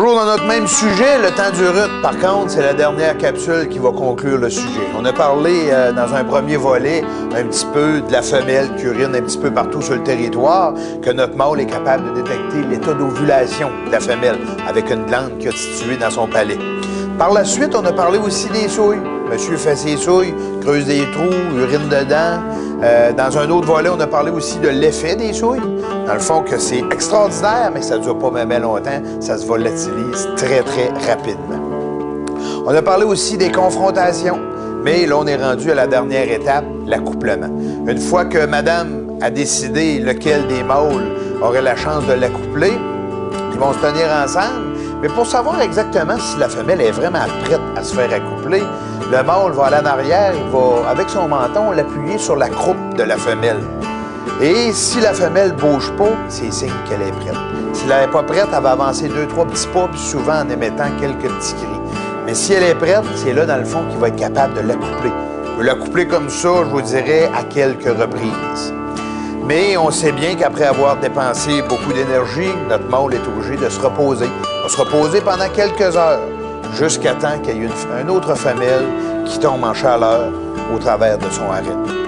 Toujours dans notre même sujet, le temps du rut. Par contre, c'est la dernière capsule qui va conclure le sujet. On a parlé dans un premier volet un petit peu de la femelle qui urine un petit peu partout sur le territoire, que notre mâle est capable de détecter l'état d'ovulation de la femelle avec une glande qui a située dans son palais. Par la suite, on a parlé aussi des souilles. Monsieur fait ses souilles, creuse des trous, urine dedans. Dans un autre volet, on a parlé aussi de l'effet des souilles. Dans le fond, que c'est extraordinaire, mais ça ne dure pas même longtemps. Ça se volatilise très, très rapidement. On a parlé aussi des confrontations, mais là, on est rendu à la dernière étape, l'accouplement. Une fois que madame a décidé lequel des mâles aurait la chance de l'accoupler, ils vont se tenir ensemble. Mais pour savoir exactement si la femelle est vraiment prête à se faire accoupler, le mâle va aller en arrière, il va, avec son menton, l'appuyer sur la croupe de la femelle. Et si la femelle ne bouge pas, c'est signe qu'elle est prête. Si elle n'est pas prête, elle va avancer 2-3 petits pas, puis souvent en émettant quelques petits cris. Mais si elle est prête, c'est là, dans le fond, qu'il va être capable de l'accoupler. Il peut l'accoupler comme ça, je vous dirais, à quelques reprises. Mais on sait bien qu'après avoir dépensé beaucoup d'énergie, notre mâle est obligé de se reposer. Il va se reposer pendant quelques heures, jusqu'à temps qu'il y ait une autre femelle qui tombe en chaleur au travers de son arête.